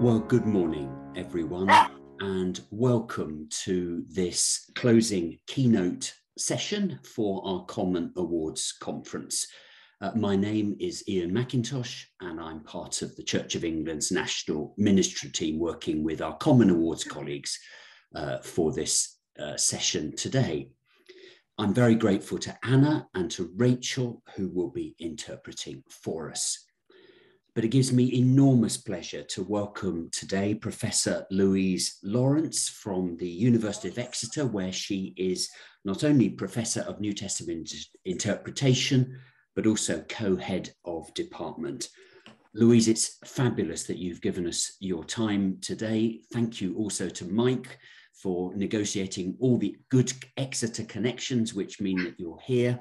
Well, good morning, everyone, and welcome to this closing keynote session for our Common Awards Conference. My name is Ian McIntosh, and I'm part of the Church of England's National Ministry team working with our Common Awards colleagues for this session today. I'm very grateful to Anna and to Rachel, who will be interpreting for us. But it gives me enormous pleasure to welcome today Professor Louise Lawrence from the University of Exeter, where she is not only Professor of New Testament Interpretation, but also co-head of department. Louise, it's fabulous that you've given us your time today. Thank you also to Mike for negotiating all the good Exeter connections, which mean that you're here.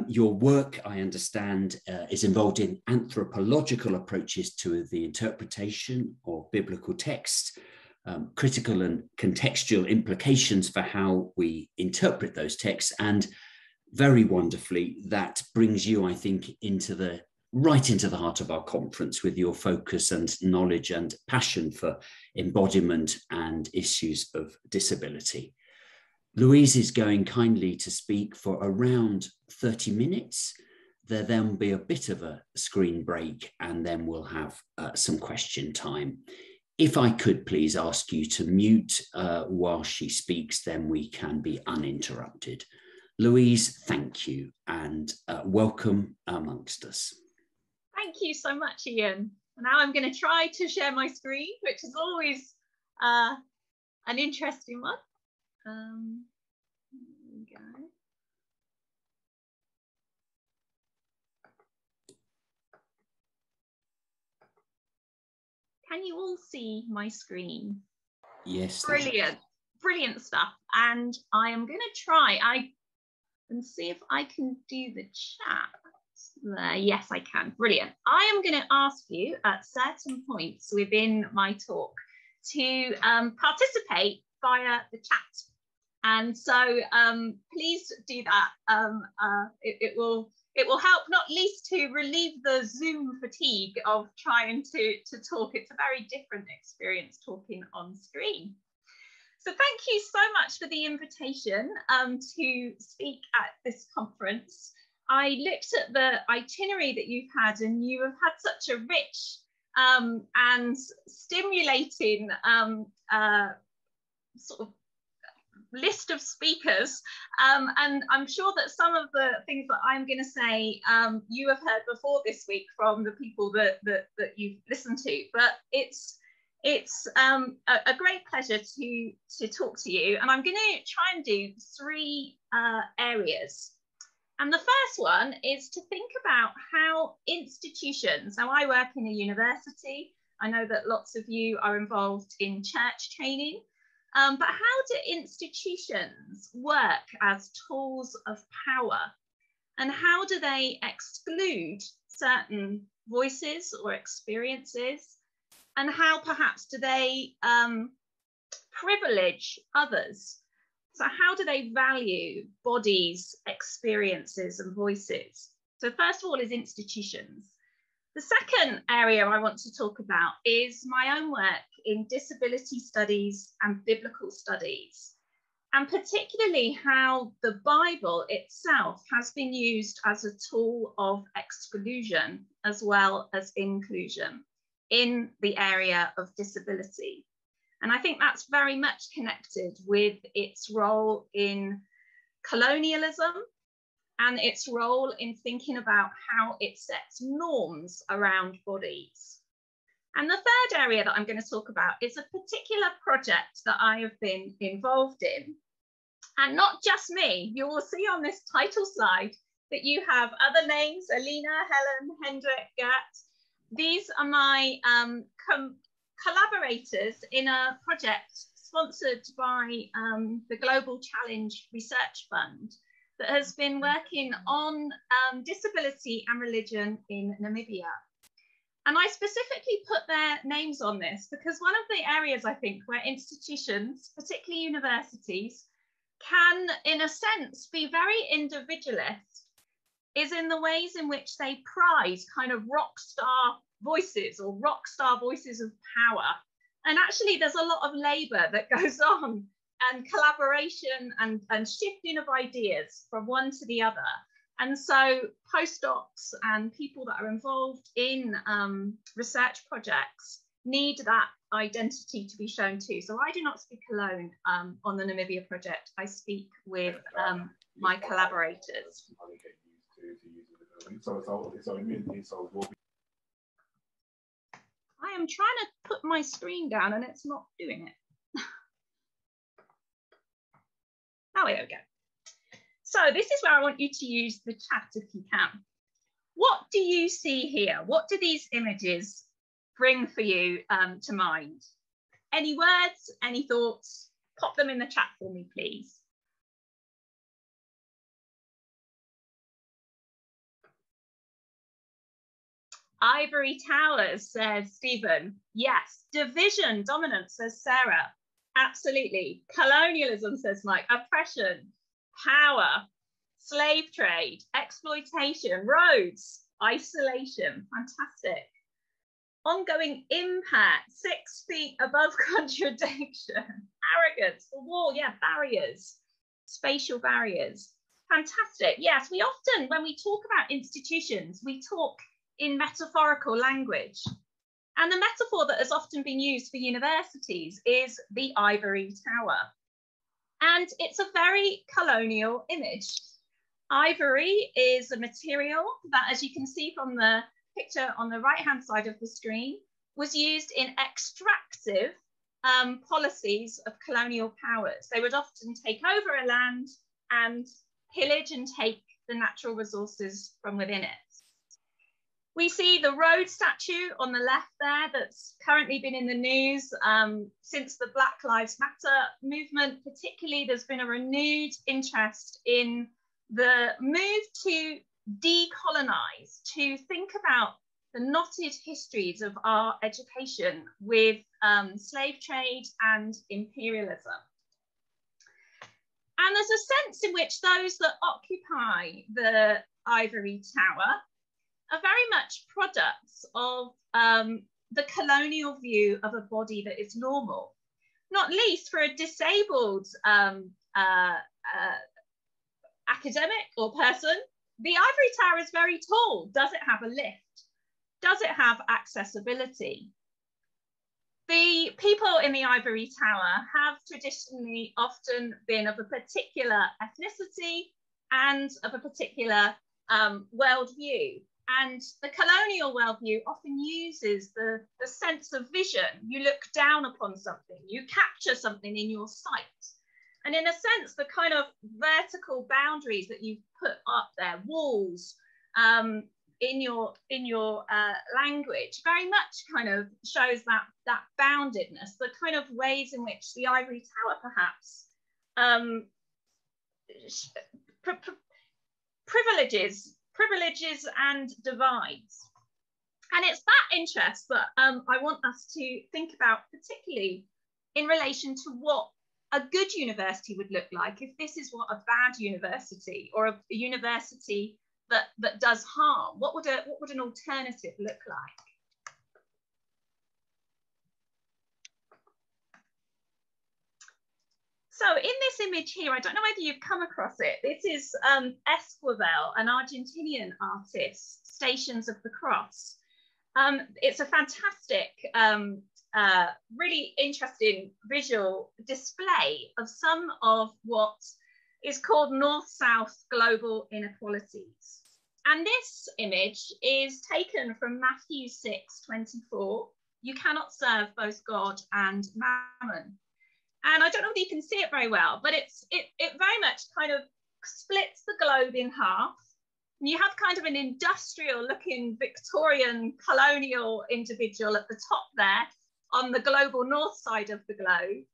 Your work, I understand, is involved in anthropological approaches to the interpretation of biblical texts, critical and contextual implications for how we interpret those texts, and very wonderfully, that brings you, I think, right into the heart of our conference with your focus and knowledge and passion for embodiment and issues of disability. Louise is going kindly to speak for around 30 minutes. There'll then be a bit of a screen break, and then we'll have some question time. If I could please ask you to mute while she speaks, then we can be uninterrupted. Louise, thank you, and welcome amongst us. Thank you so much, Ian. Now I'm going to try to share my screen, which is always an interesting one. There we go. Can you all see my screen? Yes. Brilliant, brilliant stuff. And I am going to try and see if I can do the chat. There, yes, I can. Brilliant. I am going to ask you at certain points within my talk to participate via the chat. And so please do that. It will help not least to relieve the Zoom fatigue of trying to talk. It's a very different experience talking on screen. So thank you so much for the invitation to speak at this conference. I looked at the itinerary that you've had, and you have had such a rich and stimulating sort of list of speakers, and I'm sure that some of the things that I'm going to say you have heard before this week from the people that you've listened to, but it's a great pleasure to talk to you, and I'm going to try and do three areas. And the first one is to think about how institutions, now I work in a university, I know that lots of you are involved in church training, but how do institutions work as tools of power? And how do they exclude certain voices or experiences? And how perhaps do they privilege others? So how do they value bodies, experiences, and voices? So first of all is institutions. The second area I want to talk about is my own work in disability studies and biblical studies, and particularly how the Bible itself has been used as a tool of exclusion as well as inclusion in the area of disability. And I think that's very much connected with its role in colonialism and its role in thinking about how it sets norms around bodies. And the third area that I'm going to talk about is a particular project that I have been involved in. And not just me, you will see on this title slide that you have other names: Alina, Helen, Hendrik, Gert. These are my collaborators in a project sponsored by the Global Challenge Research Fund that has been working on disability and religion in Namibia. And I specifically put their names on this because one of the areas I think where institutions, particularly universities, can, in a sense, be very individualist is in the ways in which they prize kind of rock star voices or rock star voices of power. And actually, there's a lot of labour that goes on, and collaboration and shifting of ideas from one to the other. And so postdocs and people that are involved in research projects need that identity to be shown too. So I do not speak alone on the Namibia project. I speak with my collaborators. I am trying to put my screen down and it's not doing it. Oh, there we go. So this is where I want you to use the chat if you can. What do you see here? What do these images bring for you to mind? Any words, any thoughts? Pop them in the chat for me, please. Ivory towers, says Stephen. Yes. Division, dominance, says Sarah. Absolutely. Colonialism, says Mike. Oppression, power, slave trade, exploitation, roads, isolation. Fantastic. Ongoing impact, 6 feet above contradiction, arrogance, the wall, yeah, barriers, spatial barriers. Fantastic. Yes, we often, when we talk about institutions, we talk in metaphorical language. And the metaphor that has often been used for universities is the ivory tower. And it's a very colonial image. Ivory is a material that, as you can see from the picture on the right-hand side of the screen, was used in extractive policies of colonial powers. They would often take over a land and pillage and take the natural resources from within it. We see the road statue on the left there that's currently been in the news since the Black Lives Matter movement. Particularly, there's been a renewed interest in the move to decolonize, to think about the knotted histories of our education with slave trade and imperialism. And there's a sense in which those that occupy the ivory tower are very much products of the colonial view of a body that is normal, not least for a disabled academic or person. The ivory tower is very tall. Does it have a lift? Does it have accessibility? The people in the ivory tower have traditionally often been of a particular ethnicity and of a particular worldview. And the colonial worldview often uses the sense of vision. You look down upon something, you capture something in your sight. And in a sense, the kind of vertical boundaries that you've put up there, walls, in your language, very much kind of shows that boundedness, the kind of ways in which the ivory tower perhaps privileges and divides. And it's that interest that I want us to think about, particularly in relation to what a good university would look like if this is what a bad university or a university that does harm. What would an alternative look like? So in this image here, I don't know whether you've come across it. This is Esquivel, an Argentinian artist, Stations of the Cross. It's a fantastic, really interesting visual display of some of what is called North-South global inequalities. And this image is taken from Matthew 6:24. You cannot serve both God and mammon. And I don't know whether you can see it very well, but it very much kind of splits the globe in half. And you have kind of an industrial looking Victorian colonial individual at the top there on the global north side of the globe.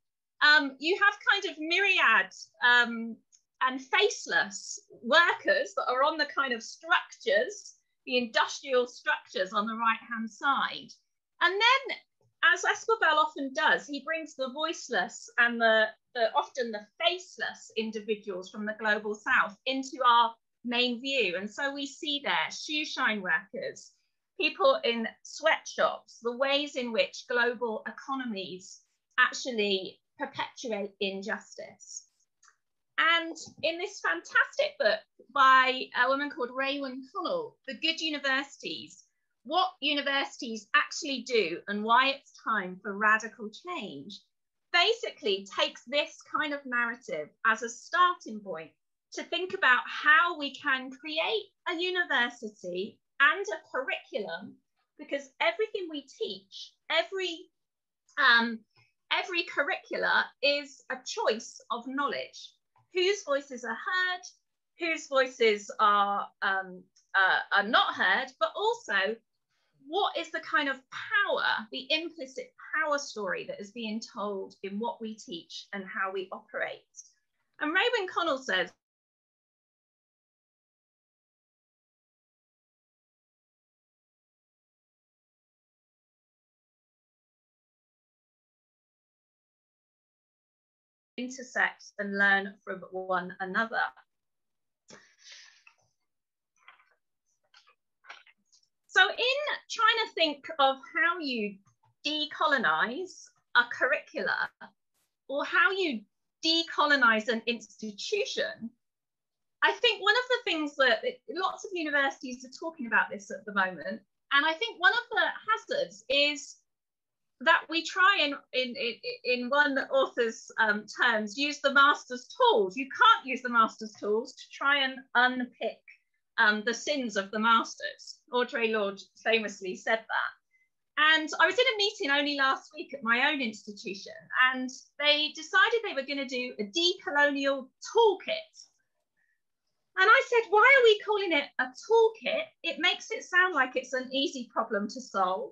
You have kind of myriad and faceless workers that are on the kind of structures, the industrial structures on the right-hand side. And then, as Esquivel often does, he brings the voiceless and often the faceless individuals from the global south into our main view. And so we see there shoe shine workers, people in sweatshops, the ways in which global economies actually perpetuate injustice. And in this fantastic book by a woman called Raewyn Connell, The Good Universities, what universities actually do and why it's time for radical change, basically takes this kind of narrative as a starting point to think about how we can create a university and a curriculum, because everything we teach, every curricula is a choice of knowledge. Whose voices are heard, whose voices are not heard, but also what is the kind of power, the implicit power story that is being told in what we teach and how we operate. And Raewyn Connell says, intersect and learn from one another. So in trying to think of how you decolonize a curricula or how you decolonize an institution, I think one of the things that lots of universities are talking about this at the moment, and I think one of the hazards is that we try in one author's terms, use the master's tools. You can't use the master's tools to try and unpick the sins of the masters. Audre Lorde famously said that. And I was in a meeting only last week at my own institution, and they decided they were going to do a decolonial toolkit. And I said, why are we calling it a toolkit? It makes it sound like it's an easy problem to solve.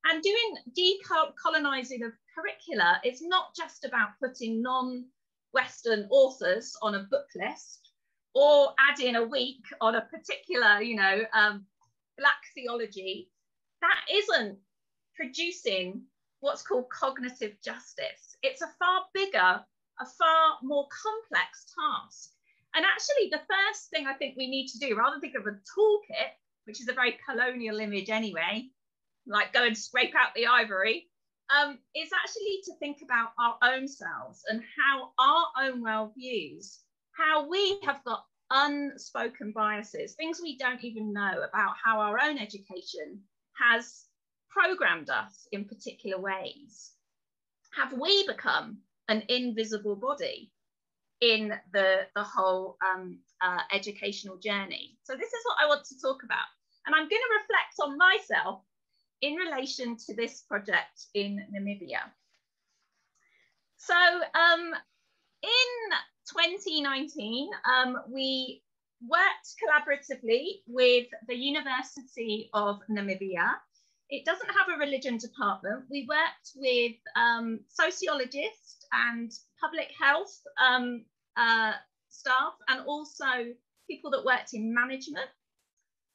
And doing decolonizing of curricula is not just about putting non-Western authors on a book list or adding a week on a particular, Black theology. That isn't producing what's called cognitive justice. It's a far bigger, a far more complex task. And actually, the first thing I think we need to do, rather than think of a toolkit, which is a very colonial image anyway, like go and scrape out the ivory, is actually to think about our own selves and how our own worldviews, how we have got unspoken biases, things we don't even know about how our own education has programmed us in particular ways. Have we become an invisible body in the whole educational journey? So this is what I want to talk about. And I'm going to reflect on myself in relation to this project in Namibia. So in 2019, we worked collaboratively with the University of Namibia. It doesn't have a religion department. We worked with sociologists and public health staff, and also people that worked in management.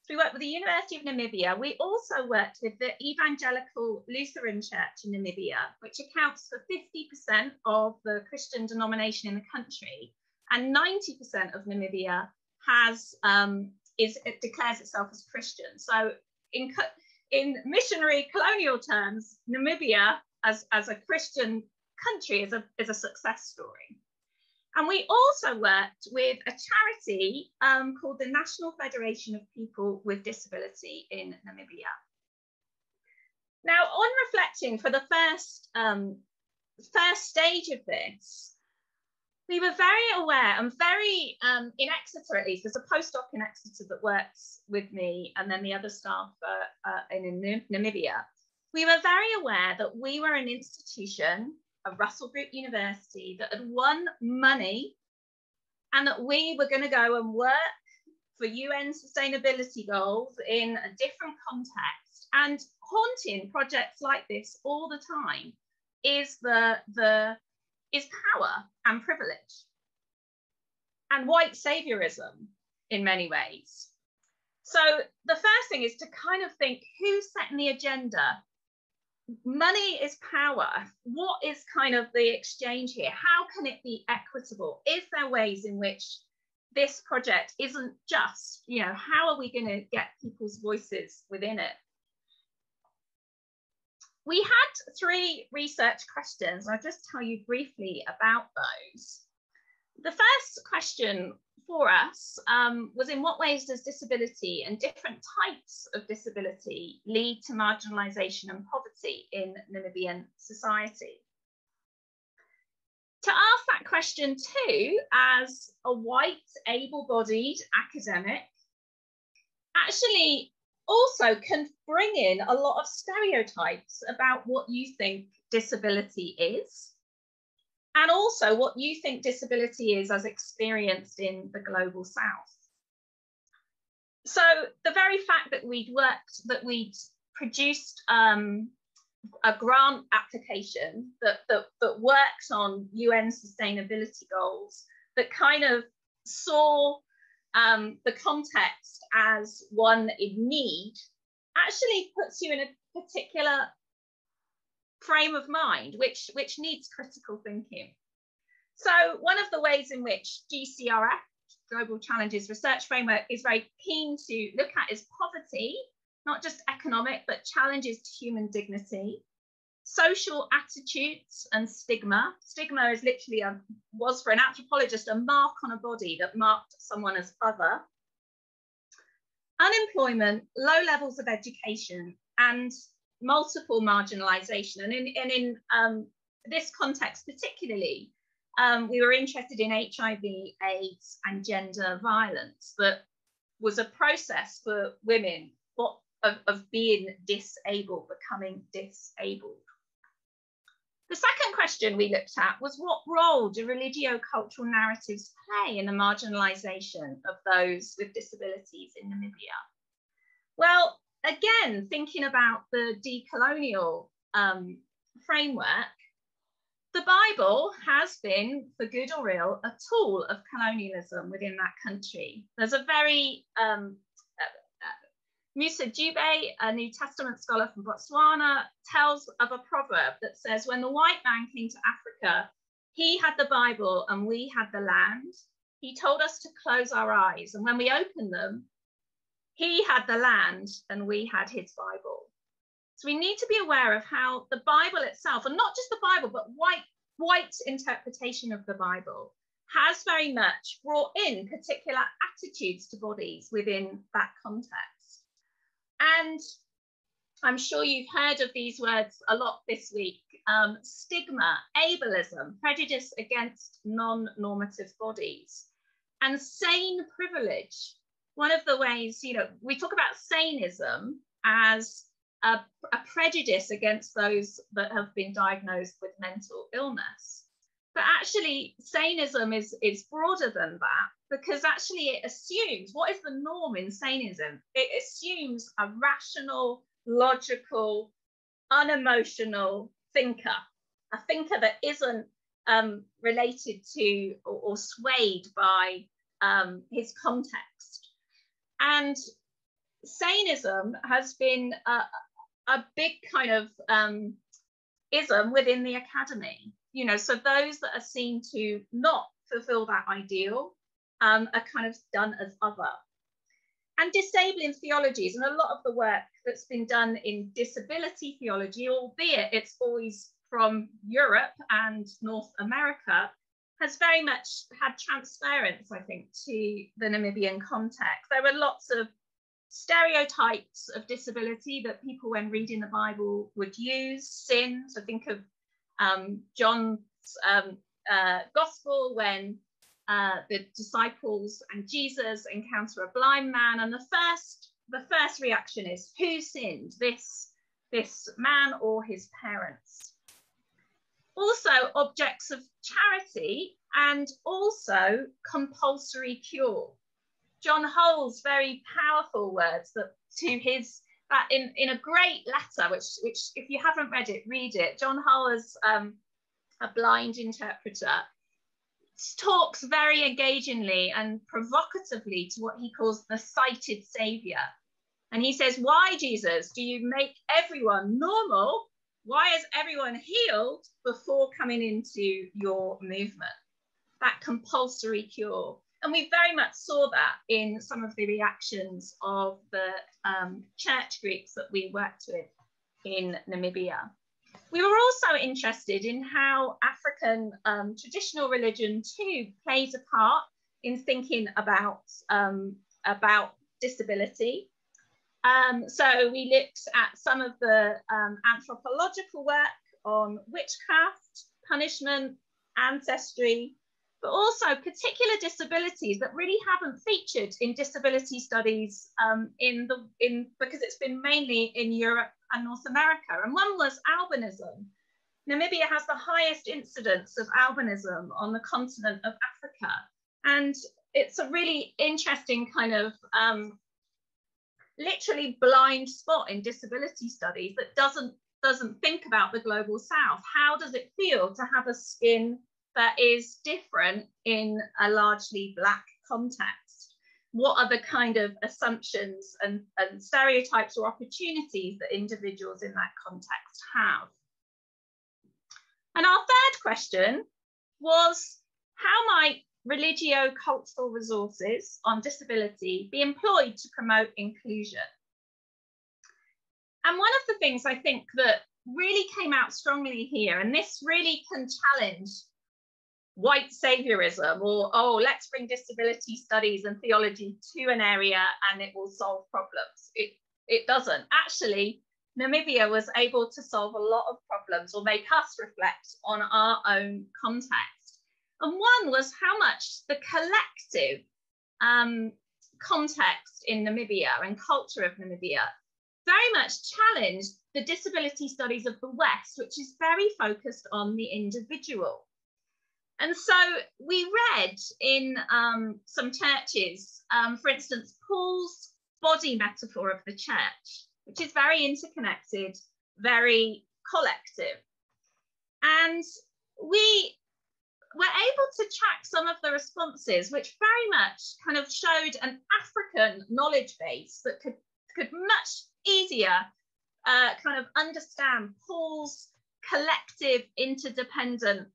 So we worked with the University of Namibia. We also worked with the Evangelical Lutheran Church in Namibia, which accounts for 50% of the Christian denomination in the country, and 90% of Namibia it declares itself as Christian. So in missionary colonial terms, Namibia as a Christian country is a success story. And we also worked with a charity called the National Federation of People with Disability in Namibia. Now, on reflecting for the first stage of this, we were very aware and very, in Exeter at least, there's a postdoc in Exeter that works with me, and then the other staff in Namibia. We were very aware that we were an institution, a Russell Group university, that had won money, and that we were going to go and work for UN sustainability goals in a different context. And haunting projects like this all the time is power and privilege and white saviorism in many ways. So the first thing is to kind of think, who's setting the agenda? Money is power. What is kind of the exchange here? How can it be equitable? Is there ways in which this project isn't just, how are we going to get people's voices within it? We had 3 research questions. I'll just tell you briefly about those. The first question for us was, in what ways does disability and different types of disability lead to marginalisation and poverty in Namibian society? To ask that question too, as a white, able-bodied academic, actually also can bring in a lot of stereotypes about what you think disability is, and also what you think disability is as experienced in the global south. So the very fact that we'd produced a grant application that works on UN sustainability goals, that kind of saw the context as one in need, actually puts you in a particular frame of mind, which needs critical thinking. So one of the ways in which GCRF, Global Challenges Research Framework, is very keen to look at is poverty, not just economic, but challenges to human dignity, social attitudes and stigma. Stigma is literally was for an anthropologist a mark on a body that marked someone as other. Unemployment, low levels of education, and multiple marginalisation. And in this context particularly, we were interested in HIV, AIDS, and gender violence. That was a process for women of being disabled, becoming disabled. The second question we looked at was, what role do religio-cultural narratives play in the marginalisation of those with disabilities in Namibia? Well, again, thinking about the decolonial framework, the Bible has been, for good or ill, a tool of colonialism within that country. There's a very Musa Dube, a New Testament scholar from Botswana, tells of a proverb that says, when the white man came to Africa, he had the Bible and we had the land. He told us to close our eyes, and when we opened them, he had the land and we had his Bible. So we need to be aware of how the Bible itself, and not just the Bible, but white interpretation of the Bible, has very much brought in particular attitudes to bodies within that context. And I'm sure you've heard of these words a lot this week: stigma, ableism, prejudice against non-normative bodies, and sane privilege. One of the ways, we talk about saneism as a prejudice against those that have been diagnosed with mental illness. But actually, saneism is broader than that, because actually it assumes, what is the norm in saneism? It assumes a rational, logical, unemotional thinker, a thinker that isn't related to or swayed by his context. And saneism has been a big kind of ism within the academy. So those that are seen to not fulfill that ideal are kind of done as other. And disabling theologies, and a lot of the work that's been done in disability theology, albeit it's always from Europe and North America, has very much had transference, I think, to the Namibian context. There were lots of stereotypes of disability that people, when reading the Bible, would use. Sin, so think of John's gospel, when the disciples and Jesus encounter a blind man, and the first reaction is, who sinned, this man or his parents? Also objects of charity, and also compulsory cure. John Hull's very powerful words that in a great letter, which if you haven't read it, read it. John Hull, as a blind interpreter, talks very engagingly and provocatively to what he calls the sighted saviour. And he says, why, Jesus, do you make everyone normal? Why is everyone healed before coming into your movement? That compulsory cure. And we very much saw that in some of the reactions of the church groups that we worked with in Namibia. We were also interested in how African traditional religion too plays a part in thinking about disability. So we looked at some of the anthropological work on witchcraft, punishment, ancestry, but also particular disabilities that really haven't featured in disability studies because it's been mainly in Europe and North America. And one was albinism. Namibia has the highest incidence of albinism on the continent of Africa. And it's a really interesting kind of literally blind spot in disability studies that doesn't think about the global south. How does it feel to have a skin that is different in a largely Black context? What are the kind of assumptions and stereotypes or opportunities that individuals in that context have? And our third question was, how might religio-cultural resources on disability be employed to promote inclusion? And one of the things I think that really came out strongly here, and this really can challenge white saviorism or, oh, let's bring disability studies and theology to an area and it will solve problems. It doesn't. Actually, Namibia was able to solve a lot of problems or make us reflect on our own context. And one was how much the collective context in Namibia and culture of Namibia very much challenged the disability studies of the West, which is very focused on the individual. And so we read in some churches, for instance, Paul's body metaphor of the church, which is very interconnected, very collective. And we were able to track some of the responses, which very much kind of showed an African knowledge base that could much easier kind of understand Paul's collective, interdependent,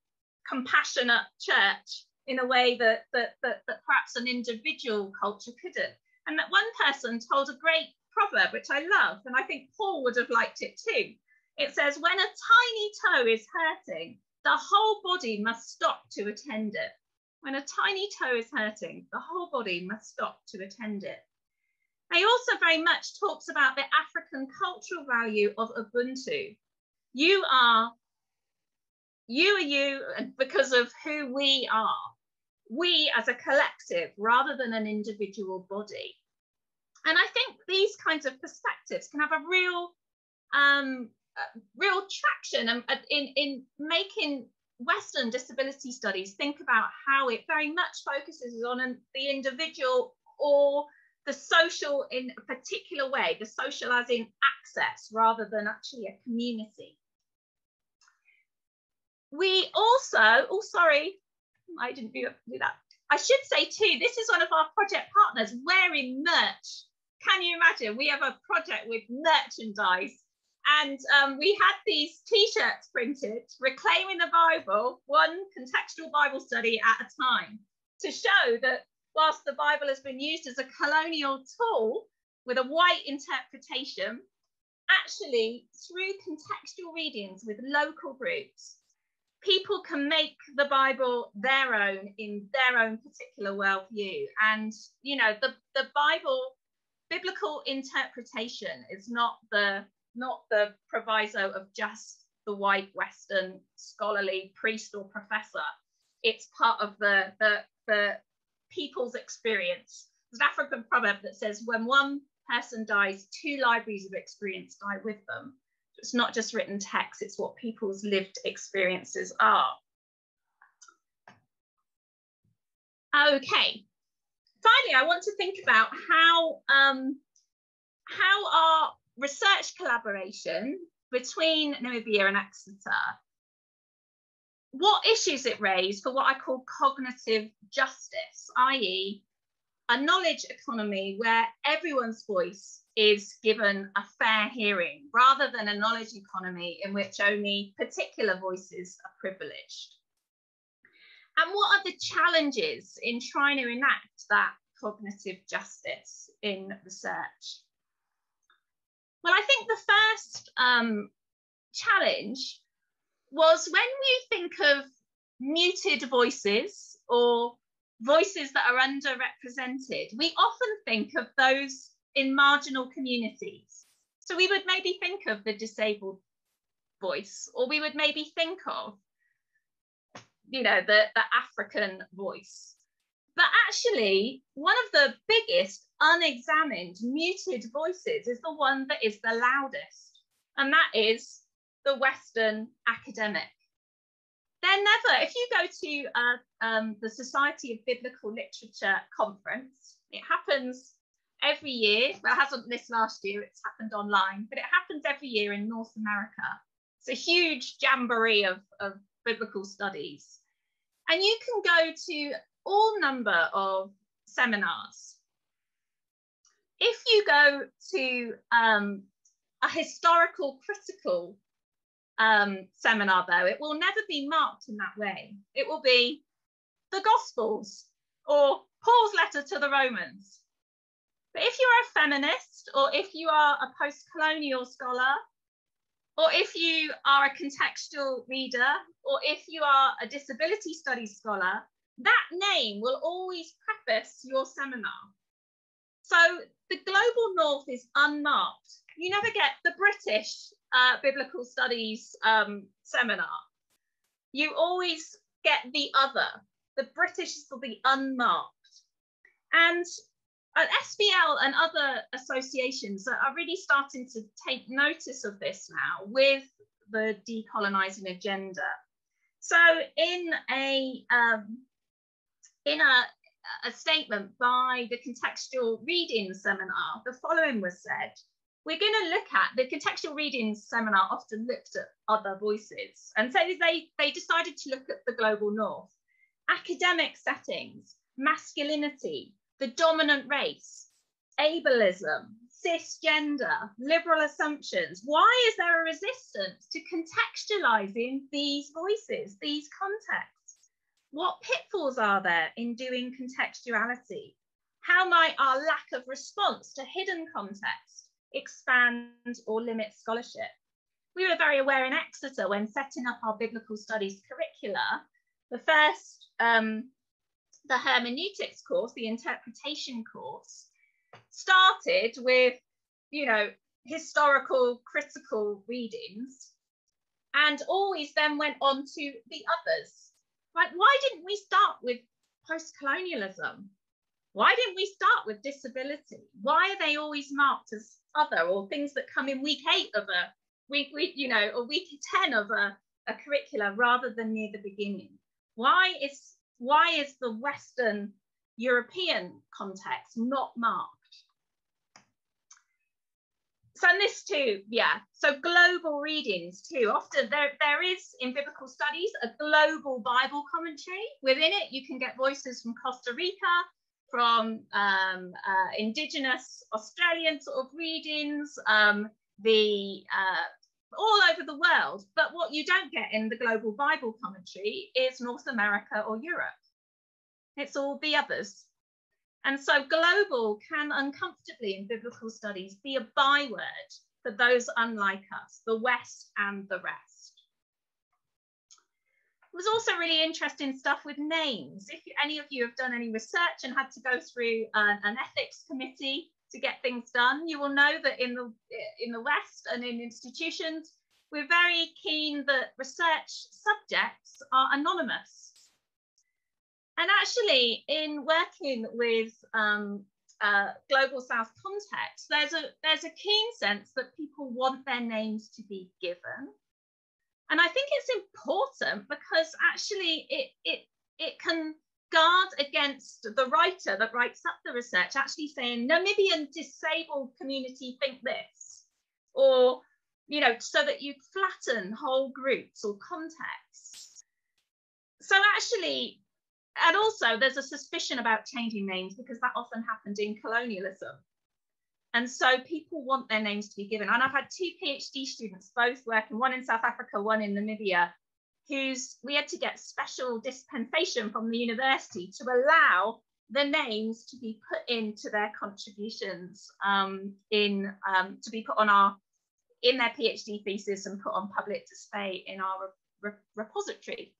compassionate church in a way that perhaps an individual culture couldn't. And that one person told a great proverb, which I love, and I think Paul would have liked it too. It says, when a tiny toe is hurting, the whole body must stop to attend it. When a tiny toe is hurting, the whole body must stop to attend it. He also very much talks about the African cultural value of Ubuntu. You are you because of who we are. We as a collective rather than an individual body. And I think these kinds of perspectives can have a real traction in making Western disability studies think about how it very much focuses on the individual or the social in a particular way, the social as in access rather than actually a community. We also, oh, sorry, I didn't do that. I should say too, this is one of our project partners wearing merch. Can you imagine? We have a project with merchandise and we had these t-shirts printed, reclaiming the Bible, one contextual Bible study at a time, to show that whilst the Bible has been used as a colonial tool with a white interpretation, actually through contextual readings with local groups, people can make the Bible their own in their own particular worldview. And, you know, the biblical interpretation is not the proviso of just the white Western scholarly priest or professor. It's part of the people's experience. There's an African proverb that says, when one person dies, two libraries of experience die with them. It's not just written text, it's what people's lived experiences are. Okay, finally, I want to think about how our research collaboration between Namibia and Exeter, what issues it raised for what I call cognitive justice, i.e. a knowledge economy where everyone's voice is given a fair hearing, rather than a knowledge economy in which only particular voices are privileged. And what are the challenges in trying to enact that cognitive justice in research? Well, I think the first challenge was when we think of muted voices or voices that are underrepresented, we often think of those in marginal communities. So we would maybe think of the disabled voice, or we would maybe think of, you know, the African voice. But actually, one of the biggest unexamined muted voices is the one that is the loudest, and that is the Western academic. They're never, if you go to the Society of Biblical Literature conference, it happens every year. Well, it hasn't this last year, it's happened online, but it happens every year in North America. It's a huge jamboree of biblical studies. And you can go to all number of seminars. If you go to a historical critical seminar, though, it will never be marked in that way. It will be the Gospels or Paul's letter to the Romans. But if you're a feminist, or if you are a post-colonial scholar, or if you are a contextual reader, or if you are a disability studies scholar, that name will always preface your seminar. So the Global North is unmarked. You never get the British Biblical Studies seminar. You always get the other. The British will be unmarked. And SBL and other associations are really starting to take notice of this now with the decolonising agenda. So in a statement by the Contextual Reading Seminar, the following was said: we're going to look at, the Contextual Reading Seminar often looked at other voices, and so they decided to look at the Global North, academic settings, masculinity, the dominant race, ableism, cisgender, liberal assumptions. Why is there a resistance to contextualizing these voices, these contexts? What pitfalls are there in doing contextuality? How might our lack of response to hidden context expand or limit scholarship? We were very aware in Exeter when setting up our biblical studies curricula, the first, the hermeneutics course, the interpretation course, started with, you know, historical critical readings, and always then went on to the others. Like, why didn't we start with post-colonialism? Why didn't we start with disability? Why are they always marked as other, or things that come in week 8 of a week, you know, or week 10 of a curricula rather than near the beginning? Why is the Western European context not marked? So this too, yeah. So global readings too. Often there is in biblical studies a global Bible commentary. Within it, you can get voices from Costa Rica, from indigenous Australian sort of readings, all over the world. But what you don't get in the global Bible commentary is North America or Europe. It's all the others. And so global can uncomfortably in biblical studies be a byword for those unlike us, the West and the rest. It was also really interesting stuff with names. If any of you have done any research and had to go through an ethics committee to get things done, you will know that in the West and in institutions, we're very keen that research subjects are anonymous. And actually, in working with Global South context, there's a keen sense that people want their names to be given. And I think it's important because actually it can guard against the writer that writes up the research actually saying Namibian disabled community think this, or, you know, so that you flatten whole groups or contexts. So actually, and also there's a suspicion about changing names because that often happened in colonialism. And so people want their names to be given. And I've had 2 PhD students, both working, one in South Africa, one in Namibia, we had to get special dispensation from the university to allow the names to be put into their contributions to be put on in their PhD thesis and put on public display in our repository.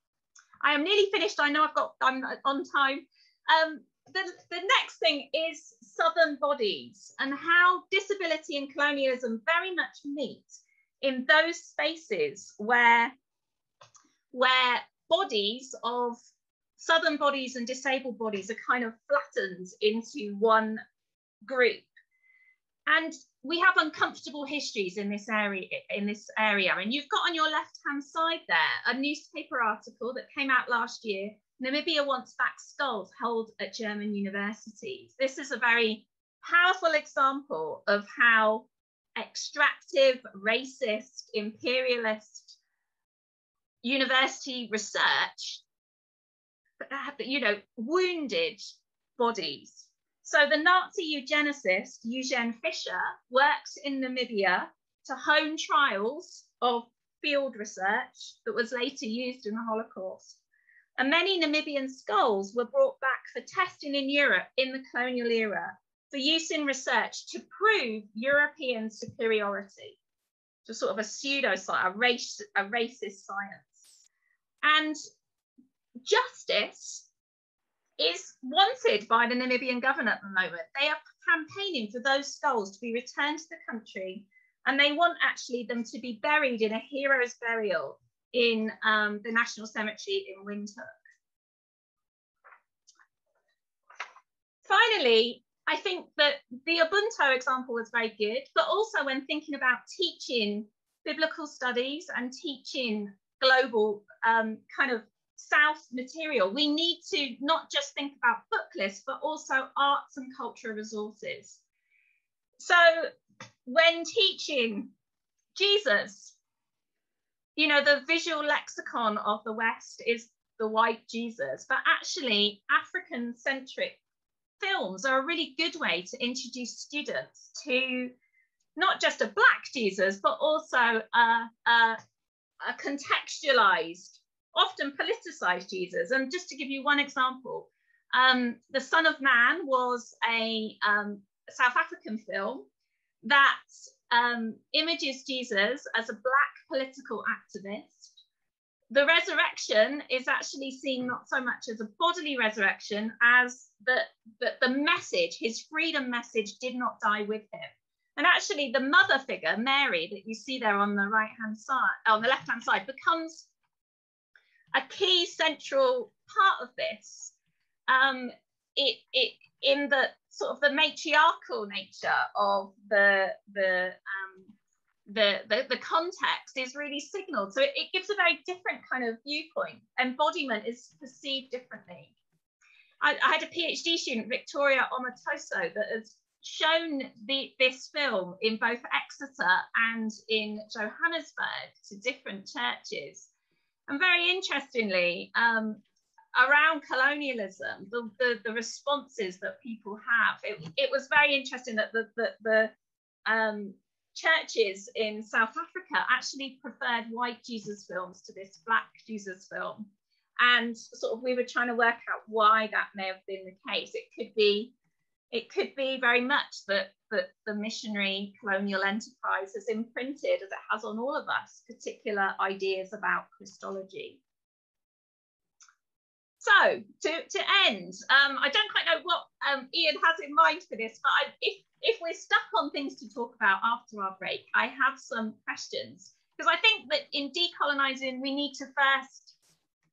I am nearly finished. I know I'm on time. The next thing is Southern bodies and how disability and colonialism very much meet in those spaces where bodies of Southern bodies and disabled bodies are kind of flattened into one group. And we have uncomfortable histories in this area. And you've got on your left-hand side there a newspaper article that came out last year. Namibia wants back skulls held at German universities. This is a very powerful example of how extractive, racist, imperialist university research, wounded bodies. So the Nazi eugenicist Eugen Fischer works in Namibia to hone trials of field research that was later used in the Holocaust. And many Namibian skulls were brought back for testing in Europe in the colonial era for use in research to prove European superiority, to sort of a pseudo-science, a racist science. And justice is wanted by the Namibian government at the moment. They are campaigning for those skulls to be returned to the country, and they want actually them to be buried in a hero's burial in the National Cemetery in Windhoek. Finally, I think that the Ubuntu example was very good, but also when thinking about teaching biblical studies and teaching global kind of South material, we need to not just think about book lists, but also arts and cultural resources. So when teaching Jesus, the visual lexicon of the West is the white Jesus, but actually African-centric films are a really good way to introduce students to not just a Black Jesus, but also a contextualized, often politicized Jesus. And just to give you one example, The Son of Man was a South African film that images Jesus as a Black political activist. The resurrection is actually seen not so much as a bodily resurrection as the message, his freedom message, did not die with him. And actually the mother figure, Mary, that you see there on the right-hand side, on the left-hand side, becomes a key central part of this. In the sort of the matriarchal nature of the context is really signaled. So it gives a very different kind of viewpoint. Embodiment is perceived differently. I had a PhD student, Victoria Omatoso, that has shown this film in both Exeter and in Johannesburg to different churches. And very interestingly, around colonialism, the responses that people have, it was very interesting that the churches in South Africa actually preferred white Jesus films to this Black Jesus film. And sort of we were trying to work out why that may have been the case. It could be very much that the missionary colonial enterprise has imprinted, as it has on all of us, particular ideas about Christology. So to end, I don't quite know what Ian has in mind for this, but if we're stuck on things to talk about after our break, I have some questions. Because I think that in decolonising, we need to first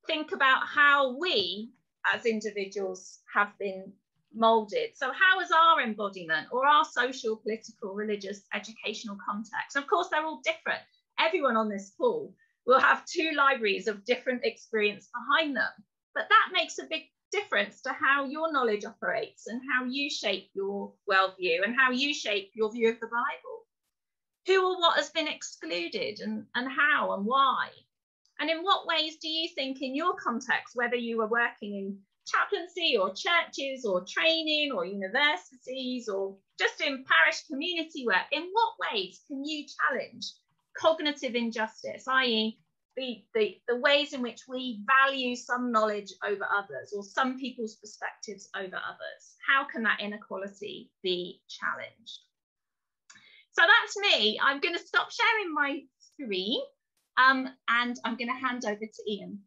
think about how we as individuals have been moulded. So how is our embodiment or our social, political, religious, educational context? And of course, they're all different. Everyone on this call will have two libraries of different experience behind them. But that makes a big difference to how your knowledge operates and how you shape your worldview and how you shape your view of the Bible. Who or what has been excluded and how and why? And in what ways do you think in your context, whether you were working in chaplaincy or churches or training or universities or just in parish community work, in what ways can you challenge cognitive injustice, i.e. the ways in which we value some knowledge over others, or some people's perspectives over others? How can that inequality be challenged? So that's me. I'm going to stop sharing my screen, and I'm going to hand over to Ian.